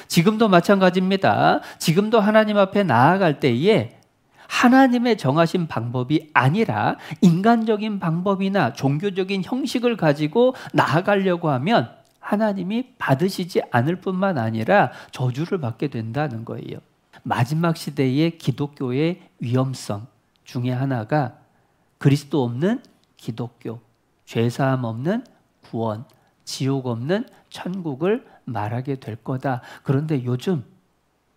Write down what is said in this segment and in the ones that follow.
지금도 마찬가지입니다. 지금도 하나님 앞에 나아갈 때에 하나님의 정하신 방법이 아니라 인간적인 방법이나 종교적인 형식을 가지고 나아가려고 하면 하나님이 받으시지 않을 뿐만 아니라 저주를 받게 된다는 거예요. 마지막 시대의 기독교의 위험성 중에 하나가 그리스도 없는 기독교, 죄사함 없는 구원, 지옥 없는 천국을 말하게 될 거다. 그런데 요즘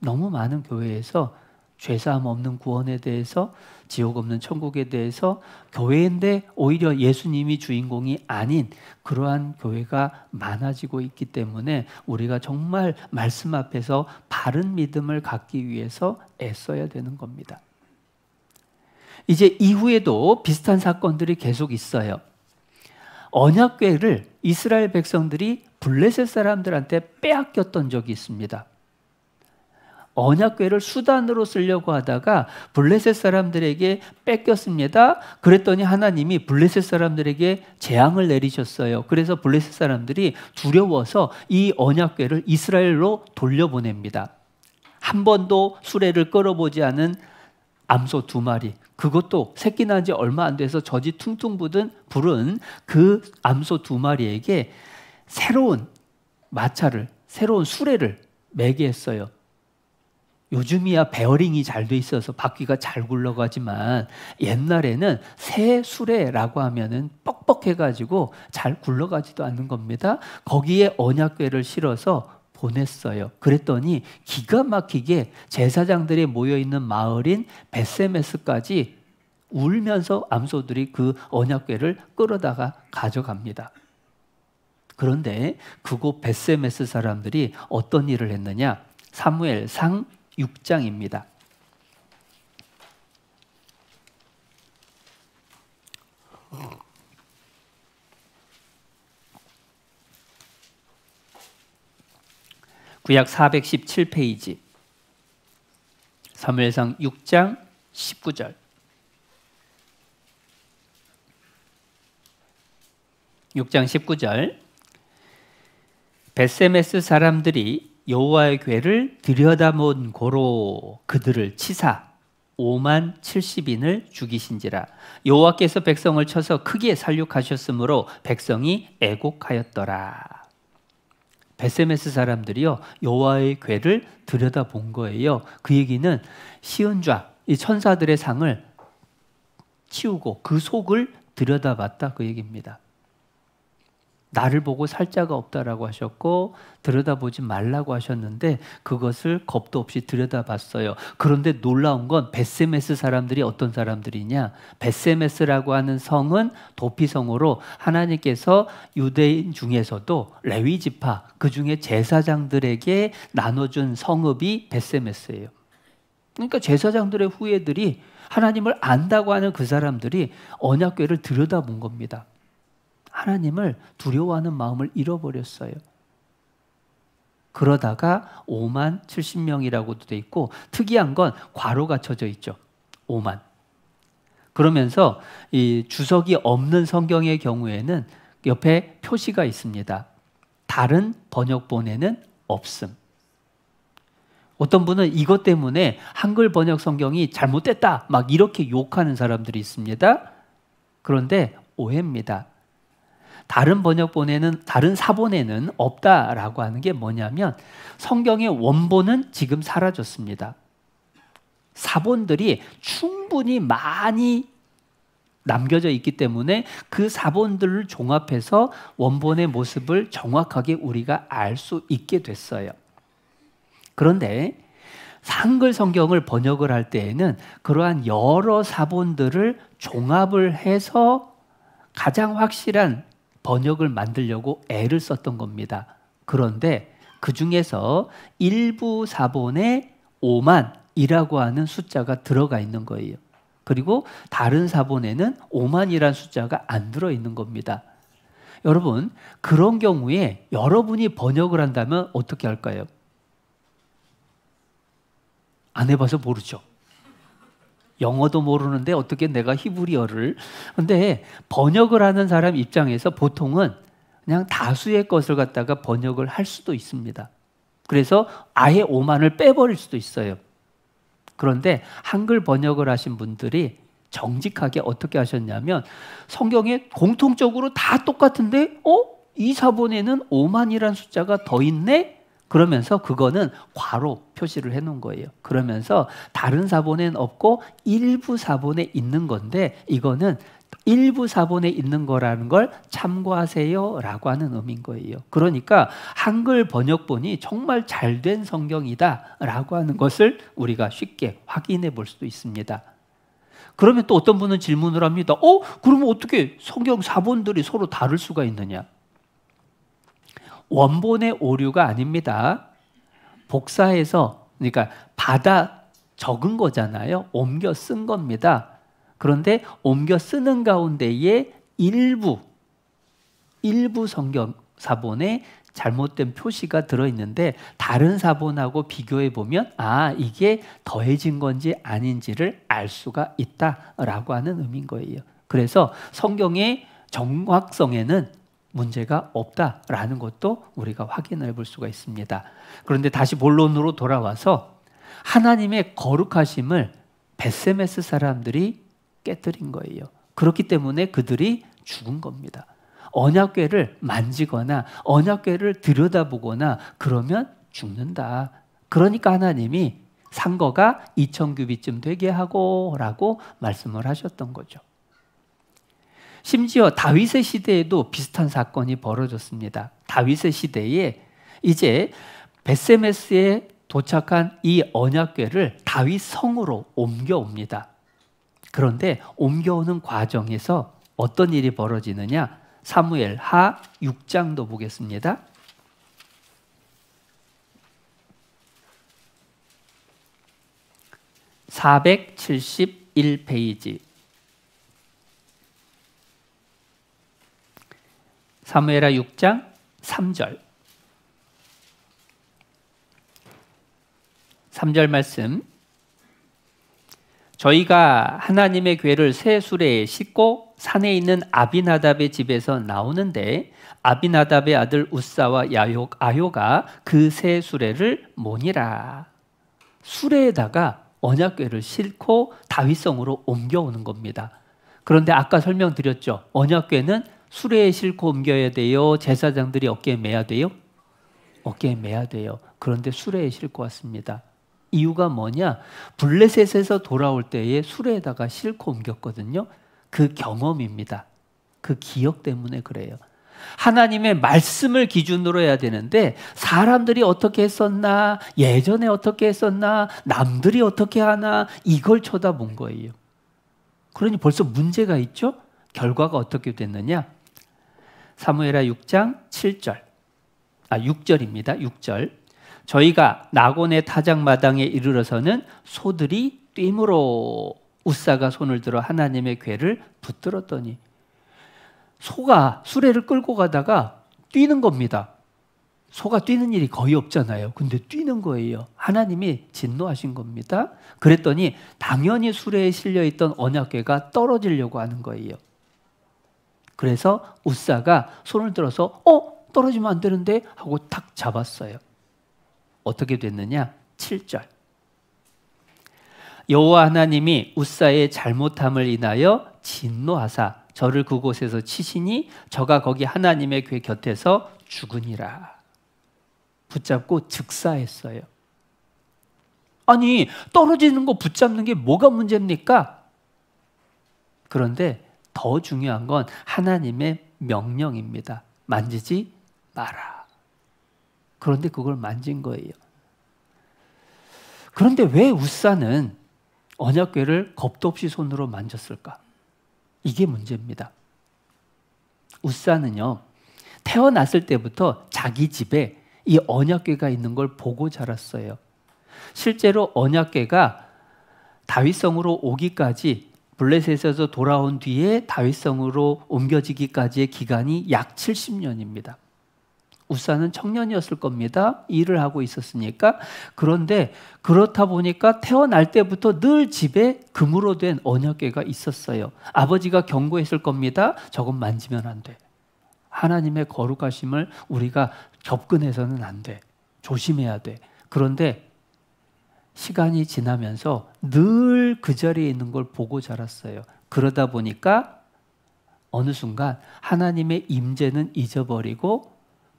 너무 많은 교회에서 죄사함 없는 구원에 대해서, 지옥 없는 천국에 대해서 교회인데 오히려 예수님이 주인공이 아닌 그러한 교회가 많아지고 있기 때문에 우리가 정말 말씀 앞에서 바른 믿음을 갖기 위해서 애써야 되는 겁니다. 이제 이후에도 비슷한 사건들이 계속 있어요. 언약궤를 이스라엘 백성들이 블레셋 사람들한테 빼앗겼던 적이 있습니다. 언약궤를 수단으로 쓰려고 하다가 블레셋 사람들에게 뺏겼습니다. 그랬더니 하나님이 블레셋 사람들에게 재앙을 내리셨어요. 그래서 블레셋 사람들이 두려워서 이 언약궤를 이스라엘로 돌려보냅니다. 한 번도 수레를 끌어보지 않은 암소 2마리, 그것도 새끼 난 지 얼마 안 돼서 젖이 퉁퉁 부른 그 암소 2마리에게 새로운 마차를, 새로운 수레를 매게 했어요. 요즘이야 베어링이 잘 돼 있어서 바퀴가 잘 굴러가지만 옛날에는 새 수레라고 하면은 뻑뻑해가지고 잘 굴러가지도 않는 겁니다. 거기에 언약궤를 실어서 보냈어요. 그랬더니 기가 막히게 제사장들이 모여있는 마을인 벳세메스까지 울면서 암소들이 그 언약궤를 끌어다가 가져갑니다. 그런데 그곳 벳세메스 사람들이 어떤 일을 했느냐? 사무엘상 6장입니다. 구약 417페이지 사무엘상 6장 19절. 벳세메스 사람들이 여호와의 궤를 들여다본 고로 그들을 치사 5만 70인을 죽이신지라. 여호와께서 백성을 쳐서 크게 살육하셨으므로 백성이 애곡하였더라. 벳세메스 사람들이요 여호와의 궤를 들여다본 거예요. 그 얘기는 시은좌, 이 천사들의 상을 치우고 그 속을 들여다봤다, 그 얘기입니다. 나를 보고 살 자가 없다라고 하셨고 들여다보지 말라고 하셨는데 그것을 겁도 없이 들여다봤어요. 그런데 놀라운 건 벳세메스 사람들이 어떤 사람들이냐? 벳세메스라고 하는 성은 도피성으로 하나님께서 유대인 중에서도 레위 지파, 그 중에 제사장들에게 나눠준 성읍이 벳세메스예요. 그러니까 제사장들의 후예들이, 하나님을 안다고 하는 그 사람들이 언약궤를 들여다본 겁니다. 하나님을 두려워하는 마음을 잃어버렸어요. 그러다가 5만 70명이라고도 돼 있고 특이한 건 괄호가 쳐져 있죠. 5만. 그러면서 이 주석이 없는 성경의 경우에는 옆에 표시가 있습니다. 다른 번역본에는 없음. 어떤 분은 이것 때문에 한글 번역 성경이 잘못됐다 막 이렇게 욕하는 사람들이 있습니다. 그런데 오해입니다. 다른 번역본에는, 다른 사본에는 없다라고 하는 게 뭐냐면 성경의 원본은 지금 사라졌습니다. 사본들이 충분히 많이 남겨져 있기 때문에 그 사본들을 종합해서 원본의 모습을 정확하게 우리가 알 수 있게 됐어요. 그런데 한글 성경을 번역을 할 때에는 그러한 여러 사본들을 종합을 해서 가장 확실한 번역을 만들려고 애를 썼던 겁니다. 그런데 그 중에서 일부 사본에 5만이라고 하는 숫자가 들어가 있는 거예요. 그리고 다른 사본에는 5만이라는 숫자가 안 들어있는 겁니다. 여러분, 그런 경우에 여러분이 번역을 한다면 어떻게 할까요? 안 해봐서 모르죠. 영어도 모르는데 어떻게 내가 히브리어를. 근데 번역을 하는 사람 입장에서 보통은 그냥 다수의 것을 갖다가 번역을 할 수도 있습니다. 그래서 아예 오만을 빼버릴 수도 있어요. 그런데 한글 번역을 하신 분들이 정직하게 어떻게 하셨냐면 성경에 공통적으로 다 똑같은데 이 사본에는 오만이라는 숫자가 더 있네? 그러면서 그거는 괄호 표시를 해놓은 거예요. 그러면서 다른 사본엔 없고 일부 사본에 있는 건데 이거는 일부 사본에 있는 거라는 걸 참고하세요 라고 하는 의미인 거예요. 그러니까 한글 번역본이 정말 잘된 성경이다 라고 하는 것을 우리가 쉽게 확인해 볼 수도 있습니다. 그러면 또 어떤 분은 질문을 합니다. 그러면 어떻게 성경 사본들이 서로 다를 수가 있느냐? 원본의 오류가 아닙니다. 복사해서, 그러니까 받아 적은 거잖아요. 옮겨 쓴 겁니다. 그런데 옮겨 쓰는 가운데에 일부 성경 사본에 잘못된 표시가 들어있는데 다른 사본하고 비교해 보면 이게 더해진 건지 아닌지를 알 수가 있다라고 하는 의미인 거예요. 그래서 성경의 정확성에는 문제가 없다라는 것도 우리가 확인해 볼 수가 있습니다. 그런데 다시 본론으로 돌아와서 하나님의 거룩하심을 벳세메스 사람들이 깨뜨린 거예요. 그렇기 때문에 그들이 죽은 겁니다. 언약궤를 만지거나 언약궤를 들여다보거나 그러면 죽는다. 그러니까 하나님이 상거가 2000규빗쯤 되게 하고 라고 말씀을 하셨던 거죠. 심지어 다윗의 시대에도 비슷한 사건이 벌어졌습니다. 다윗의 시대에 이제 벳세메스에 도착한 이 언약궤를 다윗 성으로 옮겨옵니다. 그런데 옮겨오는 과정에서 어떤 일이 벌어지느냐? 사무엘 하 6장도 보겠습니다. (471페이지) 사무엘하 6장 3절 3절 말씀. 저희가 하나님의 궤를 새 수레에 싣고 산에 있는 아비나답의 집에서 나오는데 아비나답의 아들 우사와 아효가 그 새 수레를 모니라. 수레에다가 언약궤를 싣고 다윗성으로 옮겨오는 겁니다. 그런데 아까 설명드렸죠. 언약궤는 수레에 싣고 옮겨야 돼요? 제사장들이 어깨에 매야 돼요? 어깨에 매야 돼요. 그런데 수레에 싣고 왔습니다. 이유가 뭐냐? 블레셋에서 돌아올 때에 수레에다가 싣고 옮겼거든요. 그 경험입니다. 그 기억 때문에 그래요. 하나님의 말씀을 기준으로 해야 되는데 사람들이 어떻게 했었나, 예전에 어떻게 했었나, 남들이 어떻게 하나, 이걸 쳐다본 거예요. 그러니 벌써 문제가 있죠? 결과가 어떻게 됐느냐? 사무엘하 6장 7절 6절입니다. 6절. 저희가 나곤의 타작마당에 이르러서는 소들이 뛰므로 우사가 손을 들어 하나님의 궤를 붙들었더니 소가 수레를 끌고 가다가 뛰는 겁니다. 소가 뛰는 일이 거의 없잖아요. 근데 뛰는 거예요. 하나님이 진노하신 겁니다. 그랬더니 당연히 수레에 실려있던 언약궤가 떨어지려고 하는 거예요. 그래서 우사가 손을 들어서 떨어지면 안 되는데 하고 탁 잡았어요. 어떻게 됐느냐? 7절. 여호와 하나님이 우사의 잘못함을 인하여 진노하사 저를 그곳에서 치시니 저가 거기 하나님의 궤 곁에서 죽으니라. 붙잡고 즉사했어요. 아니, 떨어지는 거 붙잡는 게 뭐가 문제입니까? 그런데 더 중요한 건 하나님의 명령입니다. 만지지 마라. 그런데 그걸 만진 거예요. 그런데 왜 우사는 언약궤를 겁도 없이 손으로 만졌을까? 이게 문제입니다. 우사는요, 태어났을 때부터 자기 집에 이 언약궤가 있는 걸 보고 자랐어요. 실제로 언약궤가 다윗성으로 오기까지, 블레셋에서 돌아온 뒤에 다윗성으로 옮겨지기까지의 기간이 약 70년입니다. 우사는 청년이었을 겁니다. 일을 하고 있었으니까. 그런데 그렇다 보니까 태어날 때부터 늘 집에 금으로 된 언약궤가 있었어요. 아버지가 경고했을 겁니다. 저건 만지면 안 돼. 하나님의 거룩하심을 우리가 접근해서는 안 돼. 조심해야 돼. 그런데 시간이 지나면서 늘 그 자리에 있는 걸 보고 자랐어요. 그러다 보니까 어느 순간 하나님의 임재는 잊어버리고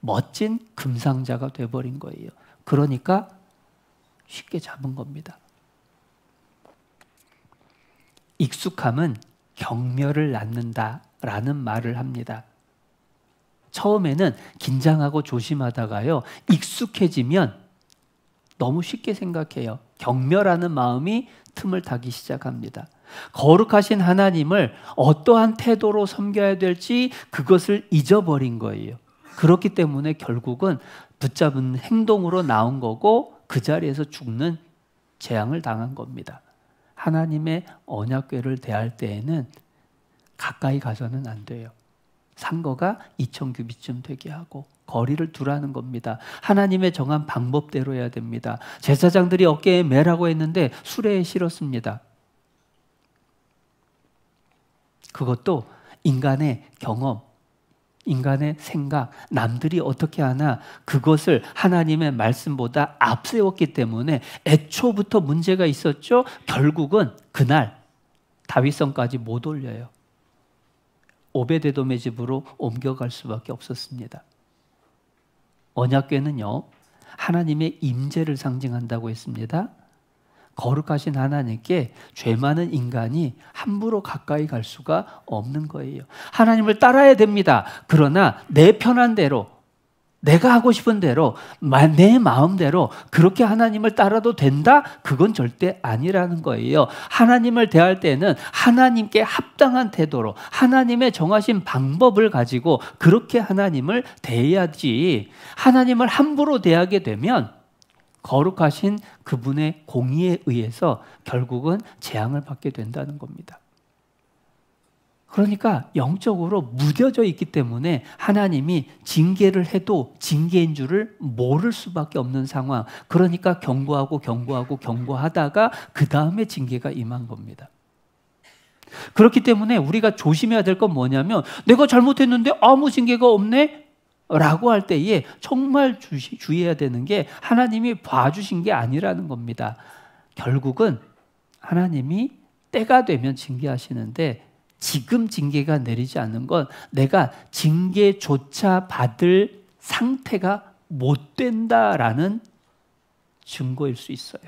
멋진 금상자가 돼버린 거예요. 그러니까 쉽게 잡은 겁니다. 익숙함은 경멸을 낳는다라는 말을 합니다. 처음에는 긴장하고 조심하다가요, 익숙해지면 너무 쉽게 생각해요. 경멸하는 마음이 틈을 타기 시작합니다. 거룩하신 하나님을 어떠한 태도로 섬겨야 될지 그것을 잊어버린 거예요. 그렇기 때문에 결국은 붙잡은 행동으로 나온 거고 그 자리에서 죽는 재앙을 당한 겁니다. 하나님의 언약궤를 대할 때에는 가까이 가서는 안 돼요. 상거가 2000규빗쯤 되게 하고 거리를 두라는 겁니다. 하나님의 정한 방법대로 해야 됩니다. 제사장들이 어깨에 매라고 했는데 수레에 실었습니다. 그것도 인간의 경험, 인간의 생각, 남들이 어떻게 하나 그것을 하나님의 말씀보다 앞세웠기 때문에 애초부터 문제가 있었죠. 결국은 그날 다윗성까지 못 올려요. 오베데돔의 집으로 옮겨갈 수밖에 없었습니다. 언약궤는요, 하나님의 임재를 상징한다고 했습니다. 거룩하신 하나님께 죄 많은 인간이 함부로 가까이 갈 수가 없는 거예요. 하나님을 따라야 됩니다. 그러나 내 편한 대로, 내가 하고 싶은 대로, 내 마음대로 그렇게 하나님을 따라도 된다? 그건 절대 아니라는 거예요. 하나님을 대할 때는 하나님께 합당한 태도로 하나님의 정하신 방법을 가지고 그렇게 하나님을 대해야지, 하나님을 함부로 대하게 되면 거룩하신 그분의 공의에 의해서 결국은 재앙을 받게 된다는 겁니다. 그러니까 영적으로 무뎌져 있기 때문에 하나님이 징계를 해도 징계인 줄을 모를 수밖에 없는 상황. 그러니까 경고하다가 그 다음에 징계가 임한 겁니다. 그렇기 때문에 우리가 조심해야 될 건 뭐냐면, 내가 잘못했는데 아무 징계가 없네? 라고 할 때에 정말 주의해야 되는 게 하나님이 봐주신 게 아니라는 겁니다. 결국은 하나님이 때가 되면 징계하시는데 지금 징계가 내리지 않는 건 내가 징계조차 받을 상태가 못 된다라는 증거일 수 있어요.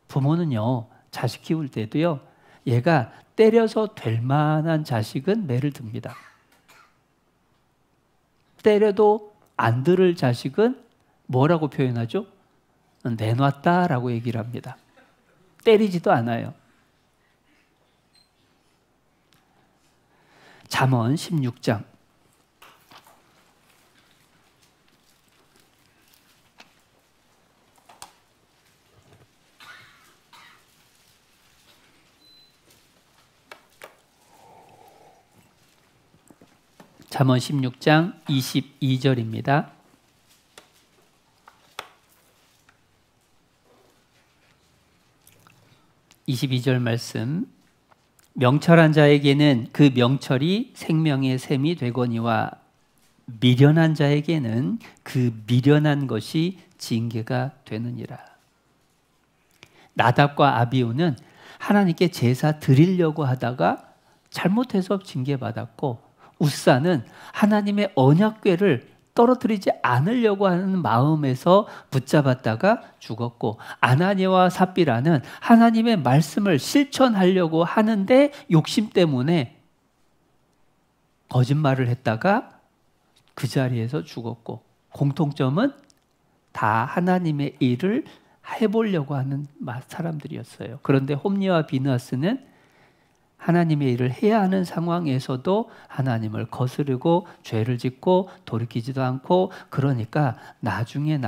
부모는요, 자식 키울 때도요, 얘가 때려서 될 만한 자식은 매를 듭니다. 때려도 안 들을 자식은 뭐라고 표현하죠? 내놨다라고 얘기를 합니다. 때리지도 않아요. 잠언 16장 22절입니다. 22절 말씀. 명철한 자에게는 그 명철이 생명의 샘이 되거니와 미련한 자에게는 그 미련한 것이 징계가 되느니라. 나답과 아비후는 하나님께 제사 드리려고 하다가 잘못해서 징계받았고, 웃사는 하나님의 언약궤를 떨어뜨리지 않으려고 하는 마음에서 붙잡았다가 죽었고, 아나니아와 삽비라는 하나님의 말씀을 실천하려고 하는데 욕심 때문에 거짓말을 했다가 그 자리에서 죽었고, 공통점은 다 하나님의 일을 해보려고 하는 사람들이었어요. 그런데 홈리와 비느하스는 하나님의 일을 해야 하는 상황에서도 하나님을 거스르고 죄를 짓고 돌이키지도 않고, 그러니까 나중에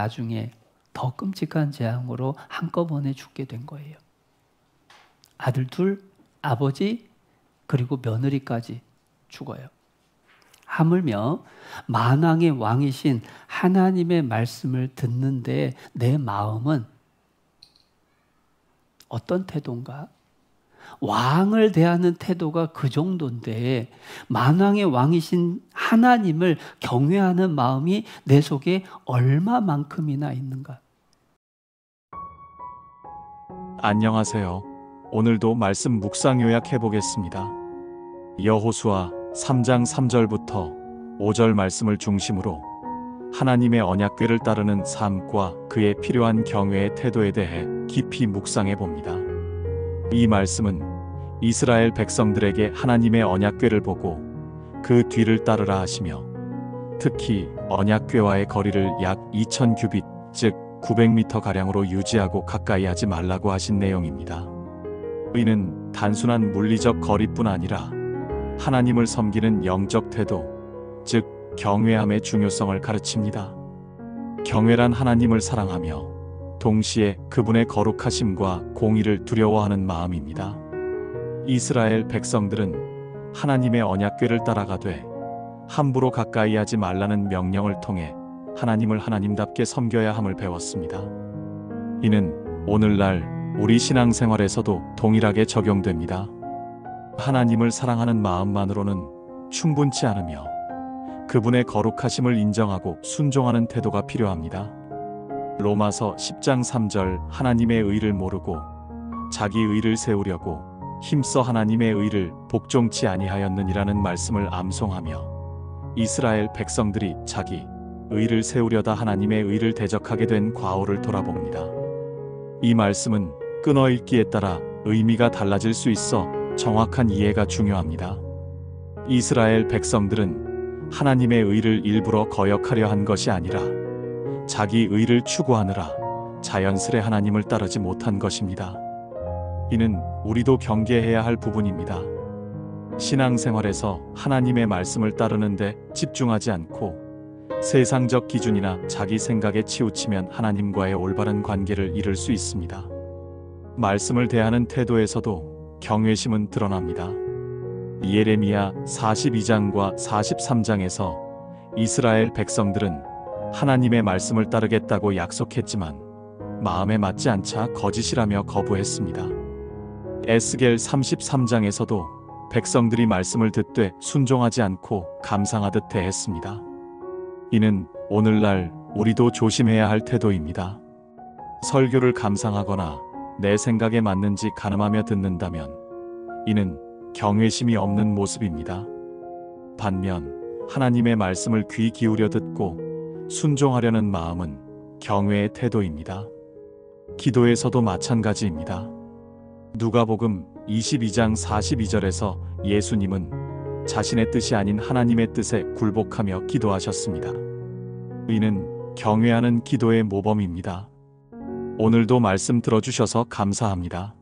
더 끔찍한 재앙으로 한꺼번에 죽게 된 거예요. 아들 둘, 아버지, 그리고 며느리까지 죽어요. 하물며 만왕의 왕이신 하나님의 말씀을 듣는데 내 마음은 어떤 태도인가? 왕을 대하는 태도가 그 정도인데 만왕의 왕이신 하나님을 경외하는 마음이 내 속에 얼마만큼이나 있는가? 안녕하세요. 오늘도 말씀 묵상 요약해 보겠습니다. 여호수아 3장 3절부터 5절 말씀을 중심으로 하나님의 언약궤를 따르는 삶과 그에 필요한 경외의 태도에 대해 깊이 묵상해 봅니다. 이 말씀은 이스라엘 백성들에게 하나님의 언약궤를 보고 그 뒤를 따르라 하시며, 특히 언약궤와의 거리를 약 2000 규빗, 즉 900m 가량으로 유지하고 가까이 하지 말라고 하신 내용입니다. 이는 단순한 물리적 거리뿐 아니라 하나님을 섬기는 영적 태도, 즉 경외함의 중요성을 가르칩니다. 경외란 하나님을 사랑하며 동시에 그분의 거룩하심과 공의를 두려워하는 마음입니다. 이스라엘 백성들은 하나님의 언약궤를 따라가되 함부로 가까이 하지 말라는 명령을 통해 하나님을 하나님답게 섬겨야 함을 배웠습니다. 이는 오늘날 우리 신앙생활에서도 동일하게 적용됩니다. 하나님을 사랑하는 마음만으로는 충분치 않으며 그분의 거룩하심을 인정하고 순종하는 태도가 필요합니다. 로마서 10장 3절 하나님의 의를 모르고 자기 의를 세우려고 힘써 하나님의 의를 복종치 아니하였느니라는 말씀을 암송하며 이스라엘 백성들이 자기 의를 세우려다 하나님의 의를 대적하게 된 과오를 돌아봅니다. 이 말씀은 끊어 읽기에 따라 의미가 달라질 수 있어 정확한 이해가 중요합니다. 이스라엘 백성들은 하나님의 의를 일부러 거역하려 한 것이 아니라 자기 의를 추구하느라 자연스레 하나님을 따르지 못한 것입니다. 이는 우리도 경계해야 할 부분입니다. 신앙생활에서 하나님의 말씀을 따르는데 집중하지 않고 세상적 기준이나 자기 생각에 치우치면 하나님과의 올바른 관계를 잃을 수 있습니다. 말씀을 대하는 태도에서도 경외심은 드러납니다. 예레미야 42장과 43장에서 이스라엘 백성들은 하나님의 말씀을 따르겠다고 약속했지만 마음에 맞지 않자 거짓이라며 거부했습니다. 에스겔 33장에서도 백성들이 말씀을 듣되 순종하지 않고 감상하듯 대했습니다. 이는 오늘날 우리도 조심해야 할 태도입니다. 설교를 감상하거나 내 생각에 맞는지 가늠하며 듣는다면 이는 경외심이 없는 모습입니다. 반면 하나님의 말씀을 귀 기울여 듣고 순종하려는 마음은 경외의 태도입니다. 기도에서도 마찬가지입니다. 누가복음 22장 42절에서 예수님은 자신의 뜻이 아닌 하나님의 뜻에 굴복하며 기도하셨습니다. 이는 경외하는 기도의 모범입니다. 오늘도 말씀 들어주셔서 감사합니다.